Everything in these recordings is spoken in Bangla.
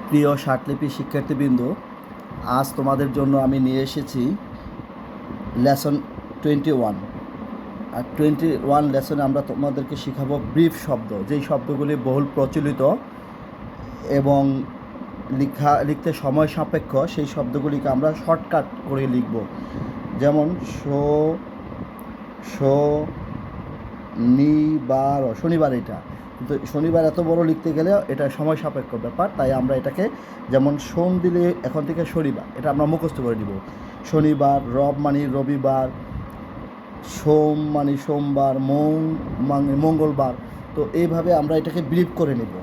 প্রিয় ষাটলিপি শিক্ষার্থীবৃন্দ, আজ তোমাদের জন্য আমি নিয়ে এসেছি লেসন 21। আর 21 লেসনে আমরা তোমাদেরকে শেখাবো ব্রিফ শব্দ, যেই শব্দগুলি বহুল প্রচলিত এবং লিখতে সময় সাপেক্ষ। সেই শব্দগুলিকে আমরা শর্টকাট করে লিখব। যেমন শনিবার, এটা কিন্তু শনিবার এত বড় লিখতে গেলে এটা সময় সাপেক্ষ ব্যাপার, তাই আমরা এটাকে যেমন সোম দিলে এখন থেকে শনিবার, এটা আমরা মুখস্থ করে দিব। শনিবার, রব মানে রবিবার, সোম মানে সোমবার, মানে মঙ্গলবার। তো এইভাবে আমরা এটাকে ব্রিফ করে নেব।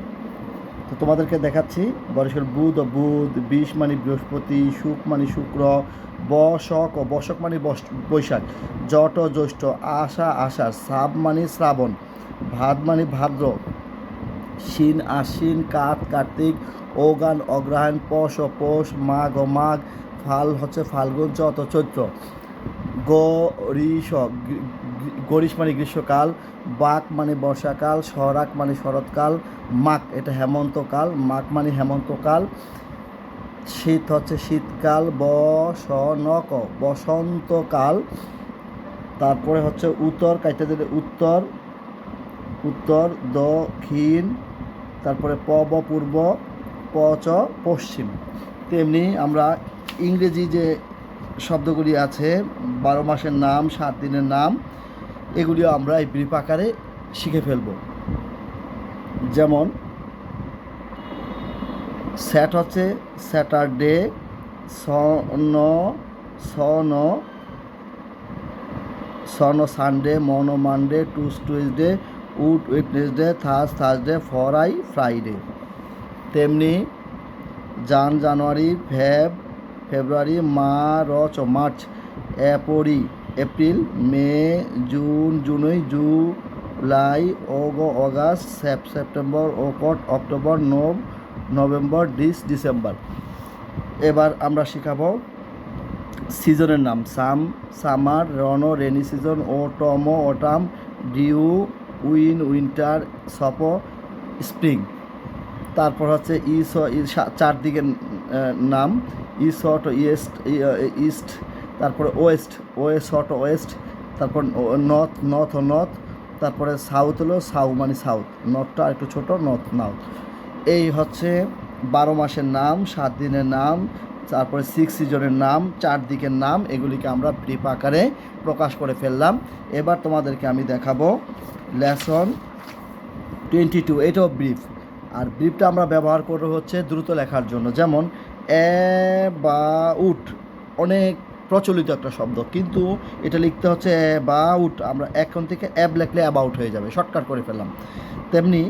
তো তোমাদেরকে দেখাচ্ছি। বর্ষের বুধ বিষ মানে বৃহস্পতি, শুক মানে শুক্র, বশক মানে বৈশাখ, জট জ্যৈষ্ঠ, আষাঢ়, শ্রাব মানে শ্রাবণ, ভাদ মানে ভাদ্র, শিন আশ্বিন, কার্তিক, অগ্রহায়ণ অগ্রহায়ণ, পৌষ মাঘ, ফাল হচ্ছে ফাল্গুন, চৈত্র, গরিশ মানে গ্রীষ্মকাল, বাক মানে বর্ষাকাল, শরাক মানে শরৎকাল, মাঘ এটা হেমন্তকাল, মাঘ মানে হেমন্তকাল, শীত হচ্ছে শীতকাল, বসন্তকাল। তারপরে হচ্ছে উত্তর, কাইটা দিলে উত্তর, দক্ষিণ, তারপরে পূর্ব, পশ্চিম। তেমনি আমরা ইংরেজি যে শব্দগুলি আছে, 12 মাসের নাম, 7 দিনের নাম, এগুলিও আমরা এই ব্রিফ আকারে শিখে ফেলব। যেমন স্যাট হচ্ছে Saturday, sun Sunday, Monday, Tuesday, Wednesday, Thursday, Friday. তেমনি January, February, March, April, May, June, July, August, September, October, November, December. এবার আমরা শিখাবো সিজনের নাম। Summer, rainy season, autumn, dew, winter, spring. তারপর হচ্ছে চারদিকের নাম, ইস্ট, তারপরে ওয়েস্ট, তারপর নর্থ, তারপরে সাউথ হলো মানে সাউথ, নর্থটা একটু ছোট, নর্থ। এই হচ্ছে 12 মাসের নাম, 7 দিনের নাম, তারপরে 6 সিজনের নাম, 4 দিকের নাম। এগুলিকে আমরা ব্রিফ আকারে প্রকাশ করে ফেললাম। এবার তোমাদেরকে আমি দেখাবো লেসন 22, এটাও ব্রিফ। আর ব্রিফটা আমরা ব্যবহার করে হচ্ছে দ্রুত লেখার জন্য। যেমন অ্যাবাউট, অনেক প্রচলিত একটা শব্দ, কিন্তু এটা লিখতে হচ্ছে অ্যাবাউট। আমরা এখন থেকে অ্যাব লিখলে অ্যাবাউট হয়ে যাবে, শর্টকাট করে ফেললাম। তেমনি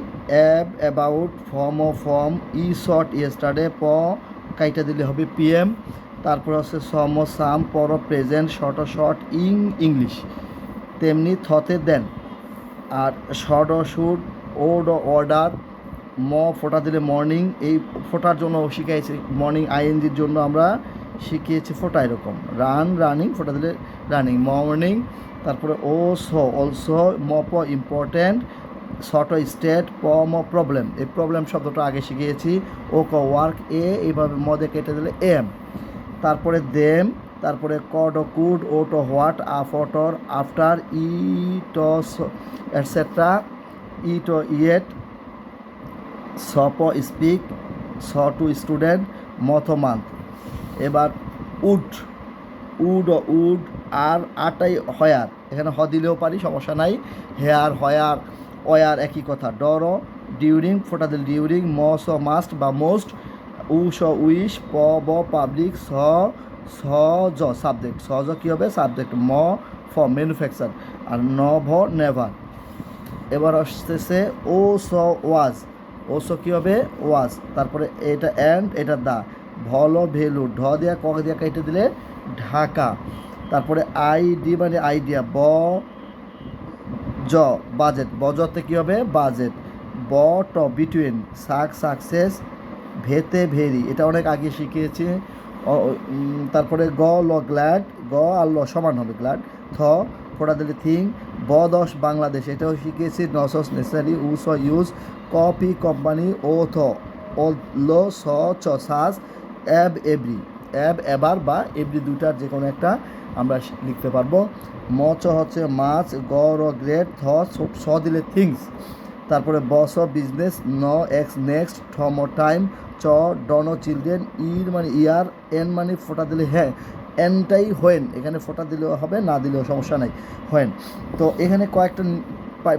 অ্যাবাউট, ফর্ম, শর্ট ইয়েস্টারডে, কাইটা দিলে হবে পিএম। তারপর হচ্ছে সাম, প্রেজেন্ট, শর্ট ইংলিশ। তেমনি থতে দেন। আর শুড, অর্ডার, ফোটা দিলে মর্নিং, এই ফোটার জন্য শিখিয়েছি মর্নিং, আইএনজির জন্য আমরা শিখিয়েছি ফোটা এরকম। রানিং, ফোটা দিলে রানিং, মর্নিং। তারপরে অলসো, ইম্পর্ট্যান্ট, স্টেট, প্রবলেম, এই প্রবলেম শব্দটা আগে শিখিয়েছি। ওয়ার্ক, এইভাবে মদে কেটে দিলে এম। তারপরে দেম, তারপরে could, what, after, etcetera, yet, speak, to student, month. এবার উড, আর আটাই হয়ার, এখানে দিলেও পারি, সমস্যা নাই। হেয়ার, ওয়ার একই কথা। ডিউরিং, ফোটা দিল ডিউরিং, মাস্ট বা মোস্ট, উইশ, পাবলিক, সাবজেক্ট, কী হবে সাবজেক্ট, ম্যানুফ্যাকচার, আর নেভার। এবার আসতেছে ওয়াজ, কী হবে ওয়াজ। তারপরে এটা অ্যান্ড, এটা দা, ভ্যালু, দিয়া দিয়া কেটে দিলে ঢাকা। তারপরে মানে আইডিয়া, বাজেট, বজতে কী হবে বাজেট। বিটুইন, সাকসেস, ভেরি, এটা অনেক আগে শিখিয়েছি। তারপরে গ্ল্যাড, আর সমান হবে গ্ল্যাড। ফোটা দিলে থিং, বাংলাদেশ, এটাও শিখিয়েছি। নসস নেসারি, ইউজ, কপি কোম্পানি, ও লো স চ সাজ অ্যাব এভরি, অ্যাব এবার বা এভরি দুটার যে কোনো একটা আমরা লিখতে পারবো। ম চ হচ্ছে মাছ, গ র গ্রেট, থ স দিলে থিংস, তারপরে ব স বিজনেস, ন এক্স নেক্সট, ঠ ম টাইম, চ ডন চিলড্রেন, ইর মানে ইয়ার, এন মানে ফোঁটা দিলে হ্যাঁ, এনটাই হোয়েন, এখানে ফোঁটা দিলেও হবে না দিলেও সমস্যা নাই, হোয়েন। তো এখানে কয়েকটা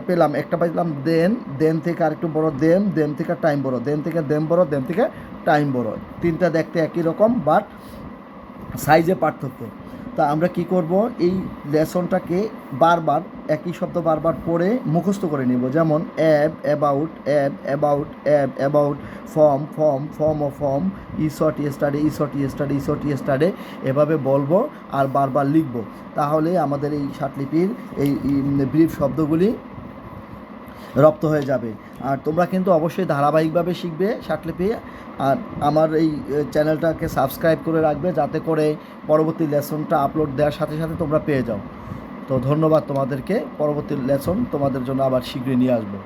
পেলাম, একটা পাইলাম দেন, দেন থেকে আরেকটু বড় দেম, দেম থেকে টাইম বড়, দেন থেকে দেম বড়, দেম থেকে টাইম বড়, তিনটা দেখতে একই রকম বাট সাইজে পার্থক্য। তা আমরা কি করব, এই লেসনটাকে বারবার একই শব্দ বারবার পড়ে মুখস্থ করে নিব। যেমন ab about, ab about, ab about, form form, form ও form, yest yesterday, yest yesterday, yest yesterday, এভাবে বলবো আর বারবার লিখব। তাহলে আমাদের এই ষাটলিপির এই ব্রিফ শব্দগুলি রপ্ত হয়ে যাবে। আর তোমরা কিন্তু অবশ্যই ধারাবাহিকভাবে শিখবে ষাটলিপি। আর আমার এই চ্যানেলটাকে সাবস্ক্রাইব করে রাখবে, যাতে করে পরবর্তী লেসনটা আপলোড দেওয়ার সাথে সাথে তোমরা পেয়ে যাও। তো ধন্যবাদ তোমাদেরকে, পরবর্তী লেসন তোমাদের জন্য আবার শীঘ্রই নিয়ে আসবো।